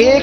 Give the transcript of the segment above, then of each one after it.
1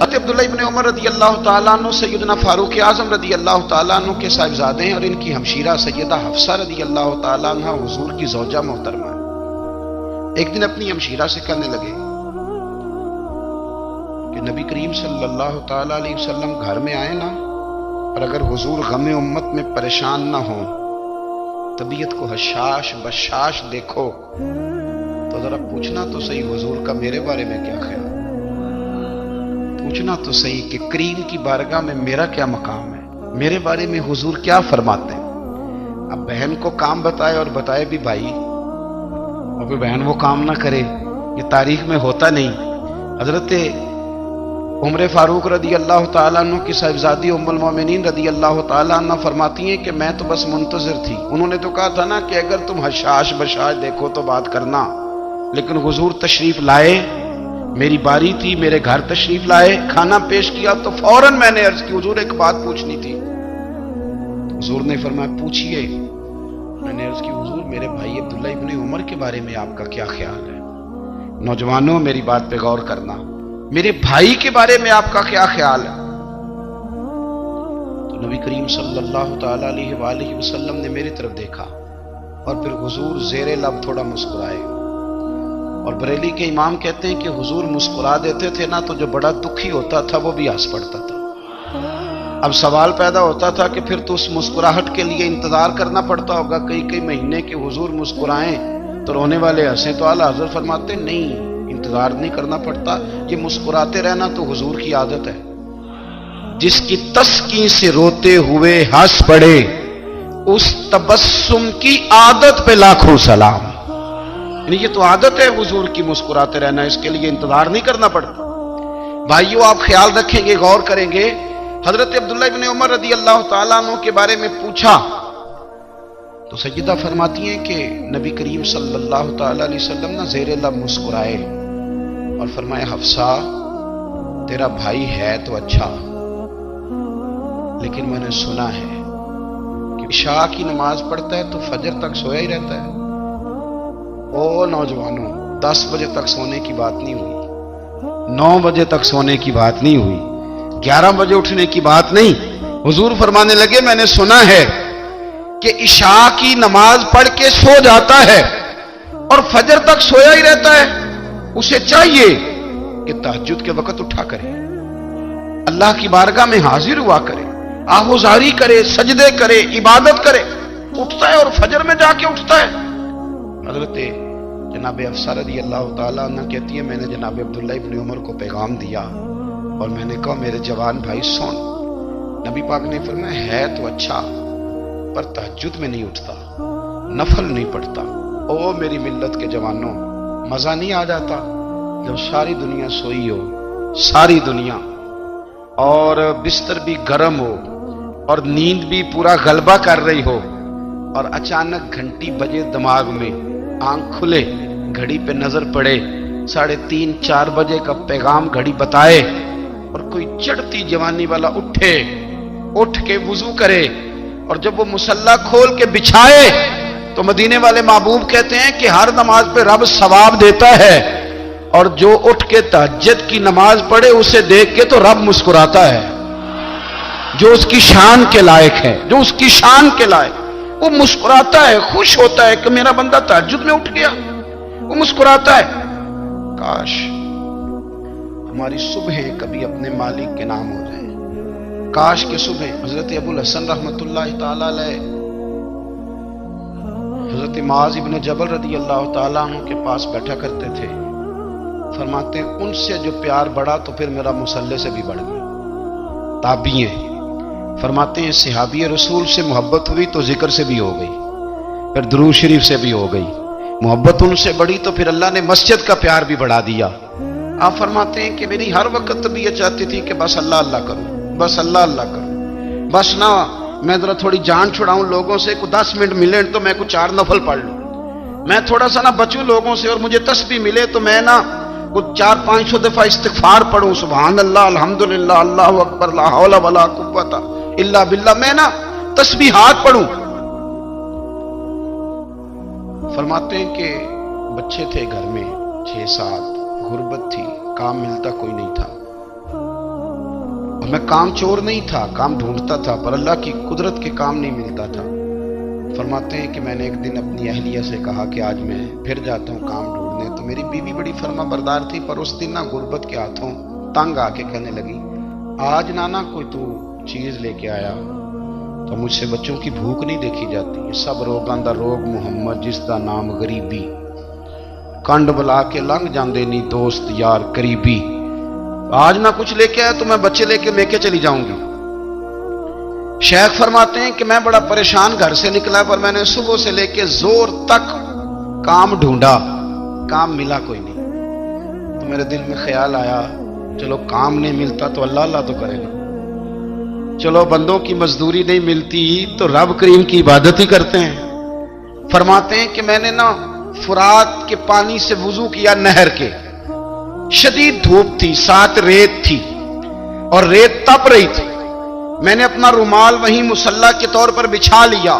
حضرت عبداللہ ابن عمر رضی اللہ تعالیٰ عنہ سیدنا فاروق اعظم رضی اللہ تعالیٰ عنہ کے صاحبزادے ہیں، اور ان کی ہمشیرہ سیدہ حفصہ رضی اللہ تعالیٰ عنہ حضور کی زوجہ محترمہ ہے۔ ایک دن اپنی ہمشیرہ سے کہنے لگے کہ نبی کریم صلی اللہ تعالیٰ علیہ وسلم گھر میں آئے نا، اور اگر حضور غم امت میں پریشان نہ ہوں، طبیعت کو حشاش بشاش دیکھو، تو ذرا پوچھنا تو صحیح حضور کا میرے بارے میں کیا خیال، پوچھنا تو صحیح کہ کریم کی بارگاہ میں میرا کیا مقام ہے، میرے بارے میں حضور کیا فرماتے ہیں۔ اب بہن کو کام بتائے، اور بتائے بھی بھائی، اور پھر بہن وہ کام نہ کرے، یہ تاریخ میں ہوتا نہیں۔ حضرت عمر فاروق رضی اللہ تعالیٰ عنہ کی صاحبزادی ام المومنین رضی اللہ تعالیٰ عنہ فرماتی ہیں کہ میں تو بس منتظر تھی، انہوں نے تو کہا تھا نا کہ اگر تم حشاش بشاش دیکھو تو بات کرنا، لیکن حضور تشریف لائے، میری باری تھی، میرے گھر تشریف لائے، کھانا پیش کیا تو فوراً میں نے عرض کی حضور ایک بات پوچھنی تھی۔ حضور نے فرمایا پوچھئے۔ میں نے عرض کی حضور میرے بھائی عبداللہ ابن عمر کے بارے میں آپ کا کیا خیال ہے؟ نوجوانوں میری بات پہ غور کرنا، میرے بھائی کے بارے میں آپ کا کیا خیال ہے؟ تو نبی کریم صلی اللہ تعالی علیہ وآلہ وسلم نے میری طرف دیکھا، اور پھر حضور زیر لب تھوڑا مسکرائے، اور بریلی کے امام کہتے ہیں کہ حضور مسکرا دیتے تھے نا تو جو بڑا دکھی ہوتا تھا وہ بھی ہنس پڑتا تھا۔ اب سوال پیدا ہوتا تھا کہ پھر تو اس مسکراہٹ کے لیے انتظار کرنا پڑتا ہوگا کئی مہینے کہ حضور مسکرائیں تو رونے والے ہنسیں، تو اعلیٰ حضرت فرماتے نہیں، انتظار نہیں کرنا پڑتا، یہ مسکراتے رہنا تو حضور کی عادت ہے۔ جس کی تسکین سے روتے ہوئے ہنس پڑے، اس تبسم کی عادت پہ لاکھوں سلام۔ یعنی یہ تو عادت ہے حضور کی مسکراتے رہنا، اس کے لیے انتظار نہیں کرنا پڑتا۔ بھائیو آپ خیال رکھیں گے، غور کریں گے، حضرت عبداللہ ابن عمر رضی اللہ تعالیٰ عنہ کے بارے میں پوچھا تو سیدہ فرماتی ہیں کہ نبی کریم صلی اللہ تعالیٰ علیہ وسلم نہ زیر لب مسکرائے اور فرمایا حفصہ تیرا بھائی ہے تو اچھا، لیکن میں نے سنا ہے کہ عشاء کی نماز پڑھتا ہے تو فجر تک سویا ہی رہتا ہے۔ او نوجوانوں، 10 بجے تک سونے کی بات نہیں ہوئی، 9 بجے تک سونے کی بات نہیں ہوئی، 11 بجے اٹھنے کی بات نہیں۔ حضور فرمانے لگے میں نے سنا ہے کہ عشاء کی نماز پڑھ کے سو جاتا ہے اور فجر تک سویا ہی رہتا ہے، اسے چاہیے کہ تہجد کے وقت اٹھا کرے، اللہ کی بارگاہ میں حاضر ہوا کرے، آہوزاری کرے، سجدے کرے، عبادت کرے، اٹھتا ہے اور فجر میں جا کے اٹھتا ہے۔ حضرت جناب حفصہ رضی اللہ تعالیٰ عنہ کہتی ہے میں نے جناب عبداللہ ابن عمر کو پیغام دیا اور میں نے کہا میرے جوان بھائی سن، نبی پاک نے فرمایا ہے تو اچھا پر تہجد میں نہیں اٹھتا، نفل نہیں پڑھتا۔ او میری ملت کے جوانوں، مزہ نہیں آ جاتا جب ساری دنیا سوئی ہو، ساری دنیا، اور بستر بھی گرم ہو اور نیند بھی پورا غلبہ کر رہی ہو، اور اچانک گھنٹی بجے دماغ میں، آنکھ کھلے، گھڑی پہ نظر پڑے، 3:30 4 بجے کا پیغام گھڑی بتائے، اور کوئی چڑھتی جوانی والا اٹھ کے وضو کرے، اور جب وہ مصلی کھول کے بچھائے تو مدینے والے محبوب کہتے ہیں کہ ہر نماز پہ رب ثواب دیتا ہے، اور جو اٹھ کے تہجد کی نماز پڑھے اسے دیکھ کے تو رب مسکراتا ہے، جو اس کی شان کے لائق ہے، جو اس کی شان کے لائق، وہ مسکراتا ہے، خوش ہوتا ہے کہ میرا بندہ تہجد میں اٹھ گیا، وہ مسکراتا ہے۔ کاش ہماری صبحیں کبھی اپنے مالک کے نام ہو جائیں، کاش کہ صبح حضرت ابو الحسن رحمۃ اللہ تعالی علیہ حضرت معاذ ابن جبل رضی اللہ تعالیٰ عنہ کے پاس بیٹھا کرتے تھے، فرماتے ہیں ان سے جو پیار بڑھا تو پھر میرا مصلی سے بھی بڑھ گیا۔ تابعی ہیں، فرماتے ہیں صحابی رسول سے محبت ہوئی تو ذکر سے بھی ہو گئی، پھر درود شریف سے بھی ہو گئی، محبت ان سے بڑھی تو پھر اللہ نے مسجد کا پیار بھی بڑھا دیا۔ آپ فرماتے ہیں کہ میری ہر وقت طبیعت چاہتی تھی کہ بس اللہ اللہ کروں، بس اللہ اللہ کروں، بس نہ میں ذرا تھوڑی جان چھڑاؤں لوگوں سے، کوئی 10 منٹ ملے تو میں کوئی 4 نفل پڑھ لوں، میں تھوڑا سا نہ بچوں لوگوں سے، اور مجھے تسبیح ملے تو میں نہ کچھ 400-500 دفعہ استغفار پڑھوں، سبحان اللہ، الحمدللہ، اللہ اکبر، لا حول ولا قوت الا باللہ، میں نہ تسبیحات پڑھوں۔ فرماتے ہیں کہ بچے تھے گھر میں 6-7، غربت تھی، کام ملتا کوئی نہیں تھا، اور میں کام چور نہیں تھا، کام ڈھونڈتا تھا، پر اللہ کی قدرت کے کام نہیں ملتا تھا۔ فرماتے ہیں کہ میں نے ایک دن اپنی اہلیہ سے کہا کہ آج میں پھر جاتا ہوں کام ڈھونڈنے، تو میری بیوی بڑی فرما بردار تھی، پر اس دن غربت کے ہاتھوں تنگ آ کے کہنے لگی، آج نانا کوئی تو چیز لے کے آیا تو مجھ سے بچوں کی بھوک نہیں دیکھی جاتی، سب روگاں دا روگ محمد جس دا نام غریبی، کنڈ بلا کے لنگ جاندے نہیں دوست یار قریبی، آج نہ کچھ لے کے آیا تو میں بچے لے کے میکے چلی جاؤں گی۔ شیخ فرماتے ہیں کہ میں بڑا پریشان گھر سے نکلا، پر میں نے صبح سے لے کے زور تک کام ڈھونڈا، کام ملا کوئی نہیں۔ تو میرے دل میں خیال آیا چلو کام نہیں ملتا تو اللہ اللہ تو کرے گا، چلو بندوں کی مزدوری نہیں ملتی تو رب کریم کی عبادت ہی کرتے ہیں۔ فرماتے ہیں کہ میں نے نا فرات کے پانی سے وضو کیا، نہر کے، شدید دھوپ تھی، ساتھ ریت تھی اور ریت تپ رہی تھی، میں نے اپنا رومال وہیں مصلی کے طور پر بچھا لیا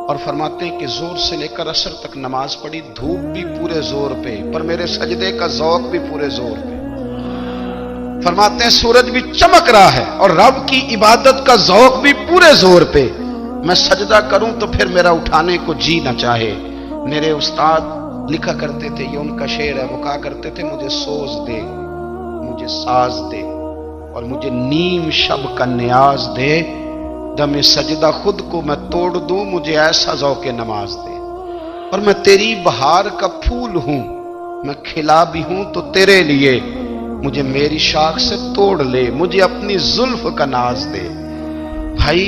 اور فرماتے ہیں کہ زور سے لے کر عصر تک نماز پڑھی، دھوپ بھی پورے زور پہ پر میرے سجدے کا ذوق بھی پورے زور پہ۔ فرماتے ہیں سورج بھی چمک رہا ہے اور رب کی عبادت کا ذوق بھی پورے زور پہ، میں سجدہ کروں تو پھر میرا اٹھانے کو جی نہ چاہے۔ میرے استاد لکھا کرتے تھے، یہ ان کا شعر ہے، وہ کہا کرتے تھے مجھے سوز دے، مجھے ساز دے اور مجھے نیم شب کا نیاز دے، دم سجدہ خود کو میں توڑ دوں، مجھے ایسا ذوق نماز دے، اور میں تیری بہار کا پھول ہوں، میں کھلا بھی ہوں تو تیرے لیے، مجھے میری شاخ سے توڑ لے، مجھے اپنی زلف کا ناز دے۔ بھائی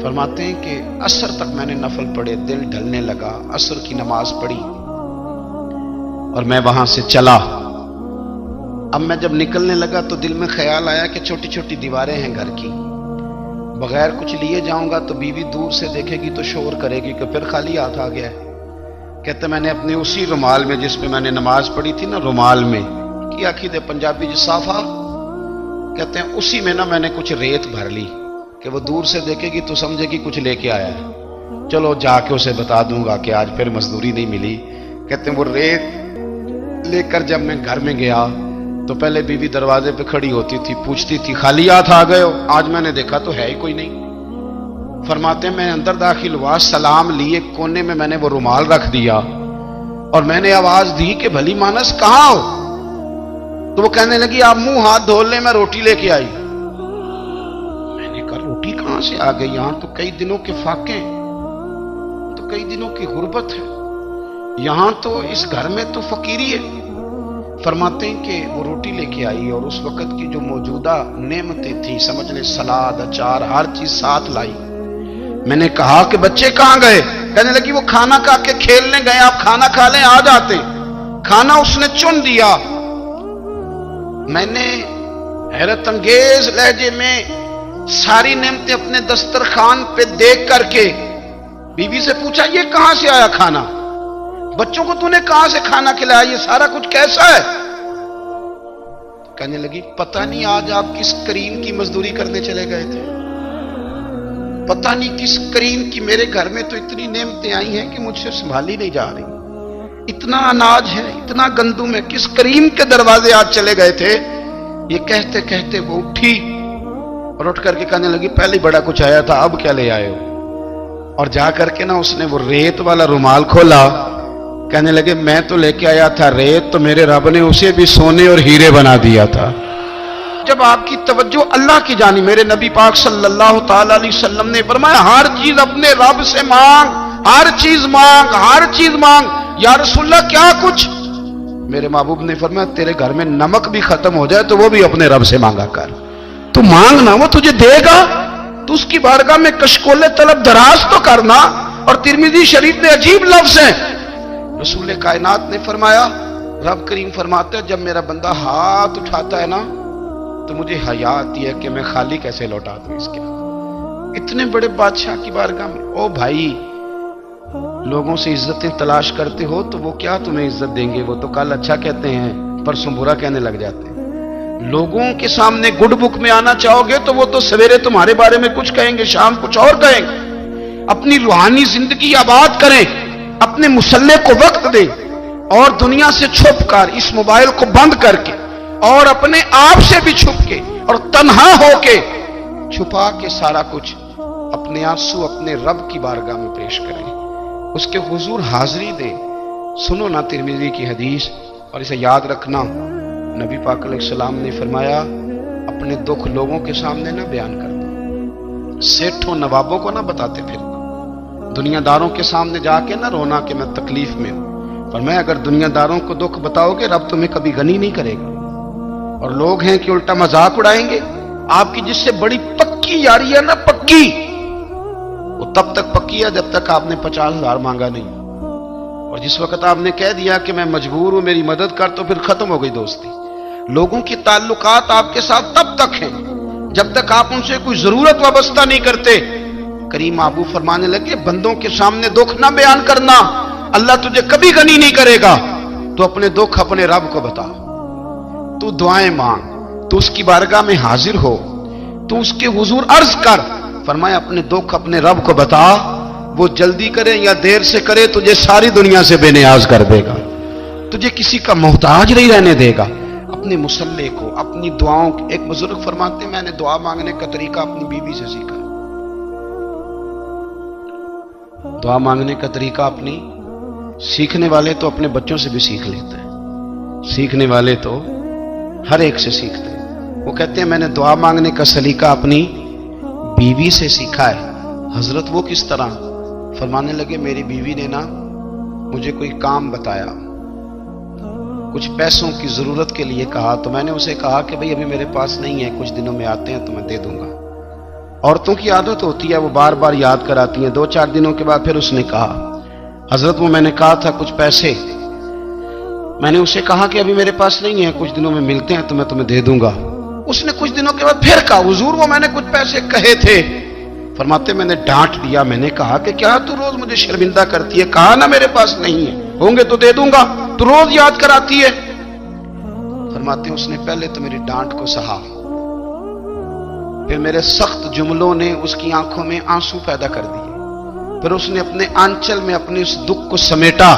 فرماتے ہیں کہ عصر تک میں نے نفل پڑھے، دل ڈھلنے لگا، عصر کی نماز پڑھی اور میں وہاں سے چلا۔ اب میں جب نکلنے لگا تو دل میں خیال آیا کہ چھوٹی چھوٹی دیواریں ہیں گھر کی، بغیر کچھ لیے جاؤں گا تو بیوی دور سے دیکھے گی تو شور کرے گی کہ پھر خالی ہاتھ آ گیا ہے۔ کہتے میں نے اپنے اسی رومال میں جس پہ میں نے نماز پڑھی تھی نا، رومال میں کی آخی دے پنجابی جو صافہ کہتے ہیں، اسی میں نا میں نے کچھ ریت بھر لی کہ وہ دور سے دیکھے گی تو سمجھے گی کچھ لے کے آیا ہے، چلو جا کے اسے بتا دوں گا کہ آج پھر مزدوری نہیں ملی۔ کہتے ہیں وہ ریت لے کر جب میں گھر میں گیا تو پہلے بیوی دروازے پہ کھڑی ہوتی تھی، پوچھتی تھی خالی ہاتھ آ گئے ہو؟ آج میں نے دیکھا تو ہے ہی کوئی نہیں۔ فرماتے ہیں میں اندر داخل ہوا، سلام لیے، کونے میں میں نے وہ رومال رکھ دیا اور میں نے آواز دی کہ بھلی مانس کہاں ہو؟ تو وہ کہنے لگی آپ منہ ہاتھ دھو لیں، میں روٹی لے کے آئی۔ میں نے کہا روٹی کہاں سے آ گئی؟ یہاں تو کئی دنوں کے فاقے، تو کئی دنوں کی غربت ہے، یہاں تو اس گھر میں تو فقیری ہے۔ فرماتے ہیں کہ وہ روٹی لے کے آئی اور اس وقت کی جو موجودہ نعمتیں تھیں، سمجھ لیں سلاد، اچار، ہر چیز ساتھ لائی۔ میں نے کہا کہ بچے کہاں گئے؟ کہنے لگی وہ کھانا کھا کے کھیلنے گئے، آپ کھانا کھا لیں آ جاتے۔ کھانا اس نے چن دیا۔ میں نے حیرت انگیز لہجے میں ساری نعمتیں اپنے دسترخوان پہ دیکھ کر کے بیوی سے پوچھا یہ کہاں سے آیا کھانا؟ بچوں کو تو نے کہاں سے کھانا کھلایا؟ یہ سارا کچھ کیسا ہے؟ کہنے لگی پتہ نہیں آج آپ کس کریم کی مزدوری کرنے چلے گئے تھے، پتہ نہیں کس کریم کی، میرے گھر میں تو اتنی نعمتیں آئی ہیں کہ مجھ سے سنبھالی نہیں جا رہی، اتنا اناج ہے، اتنا گندم ہے، کس کریم کے دروازے آج چلے گئے تھے؟ یہ کہتے کہتے وہ اٹھی اور اٹھ کر کے کہنے لگی پہلے بڑا کچھ آیا تھا، اب کیا لے آئے ہو؟ اور جا کر کے نا اس نے وہ ریت والا رومال کھولا، کہنے لگے میں تو لے کے آیا تھا ریت، تو میرے رب نے اسے بھی سونے اور ہیرے بنا دیا تھا۔ جب آپ کی توجہ اللہ کی جانب، میرے نبی پاک صلی اللہ تعالی علیہ وسلم نے فرمایا ہر چیز اپنے رب سے مانگ، ہر چیز مانگ، ہر چیز مانگ۔ یا رسول اللہ کیا کچھ؟ میرے محبوب نے فرمایا تیرے گھر میں نمک بھی ختم ہو جائے تو وہ بھی اپنے رب سے مانگا کر، تو مانگنا وہ تجھے دے گا، تو اس کی بارگاہ میں کشکول طلب دراز تو کرنا۔ اور ترمذی شریف میں عجیب لفظ ہیں، رسول کائنات نے فرمایا، رب کریم فرماتا ہے جب میرا بندہ ہاتھ اٹھاتا ہے نا تو مجھے حیا آتی ہے کہ میں خالی کیسے لوٹا دوں اس کے۔ اتنے بڑے بادشاہ کی بارگاہ میں، او بھائی لوگوں سے عزتیں تلاش کرتے ہو تو وہ کیا تمہیں عزت دیں گے؟ وہ تو کل اچھا کہتے ہیں پرسوں برا کہنے لگ جاتے ہیں۔ لوگوں کے سامنے گڈ بک میں آنا چاہو گے تو وہ تو سویرے تمہارے بارے میں کچھ کہیں گے، شام کچھ اور کہیں گے۔ اپنی روحانی زندگی آباد کریں، اپنے مسلح کو وقت دیں اور دنیا سے چھپ کر اس موبائل کو بند کر کے اور اپنے آپ سے بھی چھپ کے اور تنہا ہو کے چھپا کے سارا کچھ اپنے آنسو اپنے رب کی بارگاہ میں پیش کریں، اس کے حضور حاضری دیں۔ سنو نا ترمذی کی حدیث، اور اسے یاد رکھنا، نبی پاک علیہ السلام نے فرمایا اپنے دکھ لوگوں کے سامنے نہ بیان کرنا، سیٹھوں نوابوں کو نہ بتاتے پھرنا، دنیا داروں کے سامنے جا کے نہ رونا کہ میں تکلیف میں ہوں۔ فرمایا اگر دنیا داروں کو دکھ بتاؤ گے رب تمہیں کبھی غنی نہیں کرے گا، اور لوگ ہیں کہ الٹا مذاق اڑائیں گے۔ آپ کی جس سے بڑی پکی یاری ہے نا، پکی، وہ تب تک پکی ہے جب تک آپ نے 50,000 مانگا نہیں، اور جس وقت آپ نے کہہ دیا کہ میں مجبور ہوں میری مدد کر، تو پھر ختم ہو گئی دوستی۔ لوگوں کے تعلقات آپ کے ساتھ تب تک ہیں جب تک آپ ان سے کوئی ضرورت وابستہ نہیں کرتے۔ کریم محبوب فرمانے لگے بندوں کے سامنے دکھ نہ بیان کرنا، اللہ تجھے کبھی غنی نہیں کرے گا۔ تو اپنے دکھ اپنے رب کو بتا، تو دعائیں مانگ، تو اس کی بارگاہ میں حاضر ہو، تو اس کے حضور عرض کر۔ فرمایا اپنے دکھ اپنے رب کو بتا، وہ جلدی کرے یا دیر سے کرے تجھے ساری دنیا سے بے نیاز کر دے گا، تجھے کسی کا محتاج نہیں رہنے دے گا۔ اپنے مسلح کو، اپنی دعاؤں، ایک بزرگ فرماتے ہیں میں نے دعا مانگنے کا طریقہ اپنی بیوی سے سیکھا۔ دعا مانگنے کا طریقہ اپنی، سیکھنے والے تو اپنے بچوں سے بھی سیکھ لیتے ہیں، سیکھنے والے تو ہر ایک سے سیکھتے ہیں۔ وہ کہتے ہیں میں نے دعا مانگنے کا سلیقہ اپنی بیوی سے سیکھا ہے۔ حضرت وہ کس طرح؟ فرمانے لگے میری بیوی نے نا مجھے کوئی کام بتایا، کچھ پیسوں کی ضرورت کے لیے کہا، تو میں نے اسے کہا کہ بھئی ابھی میرے پاس نہیں ہے، کچھ دنوں میں آتے ہیں تو میں دے دوں گا۔ عورتوں کی عادت ہوتی ہے وہ بار بار یاد کراتی ہیں، 2-4 دنوں کے بعد پھر اس نے کہا حضرت وہ میں نے کہا تھا کچھ پیسے، میں نے اسے کہا کہ ابھی میرے پاس نہیں ہے، کچھ دنوں میں ملتے ہیں تو میں تمہیں دے دوں گا۔ اس نے کچھ دنوں کے بعد پھر کہا حضور وہ میں نے کچھ پیسے کہے تھے۔ فرماتے میں نے ڈانٹ دیا، میں نے کہا کہ کیا تو روز مجھے شرمندہ کرتی ہے، کہا نا میرے پاس نہیں ہے، ہوں گے تو دے دوں گا، تو روز یاد کراتی ہے۔ فرماتے اس نے پہلے تو میری ڈانٹ کو سہا، پھر میرے سخت جملوں نے اس کی آنکھوں میں آنسو پیدا کر دیے، پھر اس نے اپنے آنچل میں اپنے اس دکھ کو سمیٹا،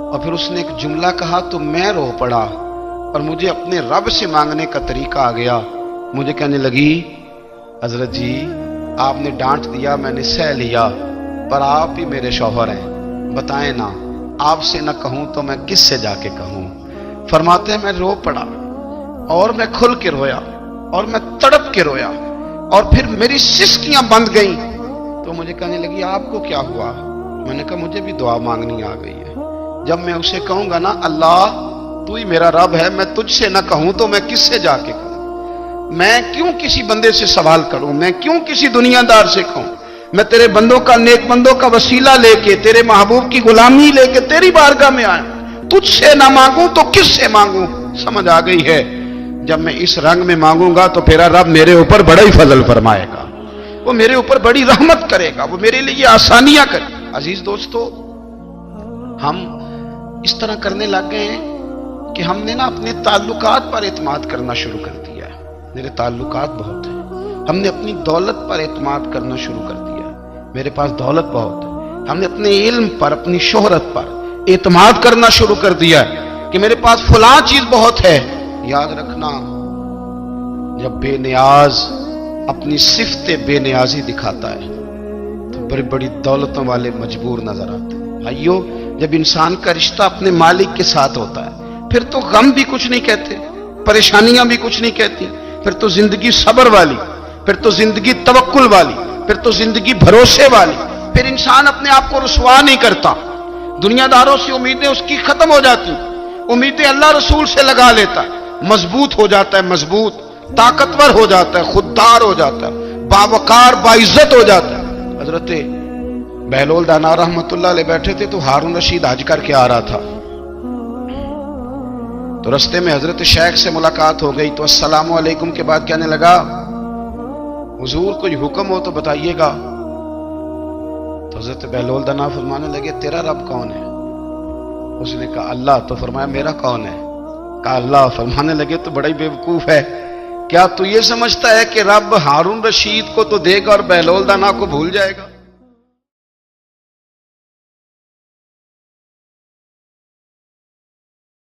اور پھر اس نے ایک جملہ کہا تو میں رو پڑا، اور مجھے اپنے رب سے مانگنے کا طریقہ آ گیا۔ مجھے کہنے لگی حضرت جی آپ نے ڈانٹ دیا، میں نے سہ لیا، پر آپ ہی میرے شوہر ہیں، بتائیں نا آپ سے نہ کہوں تو میں کس سے جا کے کہوں۔ فرماتے ہیں میں رو پڑا، اور میں کھل کے رویا، اور میں تڑپ کے رویا، اور پھر میری سسکیاں بند گئیں۔ تو مجھے کہنے لگی آپ کو کیا ہوا؟ میں نے کہا مجھے بھی دعا مانگنی آ گئی ہے، جب میں اسے کہوں گا نا اللہ تو ہی میرا رب ہے، میں تجھ سے نہ کہوں تو میں کس سے جا کے کہوں؟ میں کیوں کسی بندے سے سوال کروں؟ میں کیوں کسی دنیا دار سے کہوں؟ میں تیرے بندوں کا، نیک بندوں کا وسیلہ لے کے، تیرے محبوب کی غلامی لے کے تیری بارگاہ میں آیا، تجھ سے نہ مانگوں تو کس سے مانگوں؟ سمجھ آ گئی ہے جب میں اس رنگ میں مانگوں گا تو پھر رب میرے اوپر بڑا ہی فضل فرمائے گا، وہ میرے اوپر بڑی رحمت کرے گا، وہ میرے لیے آسانیاں کرے گا۔ عزیز دوستو ہم اس طرح کرنے لگ گئے ہیں کہ ہم نے نا اپنے تعلقات پر اعتماد کرنا شروع کر دیا ہے۔ میرے تعلقات بہت ہیں، ہم نے اپنی دولت پر اعتماد کرنا شروع کر دیا ہے، میرے پاس دولت بہت ہے۔ ہم نے اپنے علم پر، اپنی شہرت پر اعتماد کرنا شروع کر دیا ہے کہ میرے پاس فلاں چیز بہت ہے۔ یاد رکھنا جب بے نیاز اپنی صفت بے نیازی دکھاتا ہے تو بڑی بڑی دولتوں والے مجبور نظر آتے ہیں۔ بھائیو جب انسان کا رشتہ اپنے مالک کے ساتھ ہوتا ہے پھر تو غم بھی کچھ نہیں کہتے، پریشانیاں بھی کچھ نہیں کہتی، پھر تو زندگی صبر والی، پھر تو زندگی توکل والی، پھر تو زندگی بھروسے والی، پھر انسان اپنے آپ کو رسوا نہیں کرتا، دنیا داروں سے امیدیں اس کی ختم ہو جاتی، امیدیں اللہ رسول سے لگا لیتا ہے، مضبوط ہو جاتا ہے، مضبوط، طاقتور ہو جاتا ہے، خوددار ہو جاتا ہے، باوقار باعزت ہو جاتا ہے۔ حضرت بہلول دانا رحمت اللہ علیہ بیٹھے تھے تو ہارون رشید حج کر کے آ رہا تھا، تو رستے میں حضرت شیخ سے ملاقات ہو گئی تو السلام علیکم کے بعد کہنے لگا حضور کوئی حکم ہو تو بتائیے گا۔ تو حضرت بہلول دانا فرمانے لگے تیرا رب کون ہے؟ اس نے کہا اللہ۔ تو فرمایا میرا کون ہے؟ کہا اللہ۔ فرمانے لگے تو بڑا ہی بیوقوف ہے، کیا تو یہ سمجھتا ہے کہ رب ہارون رشید کو تو دے گا اور بہلول دانا کو بھول جائے گا؟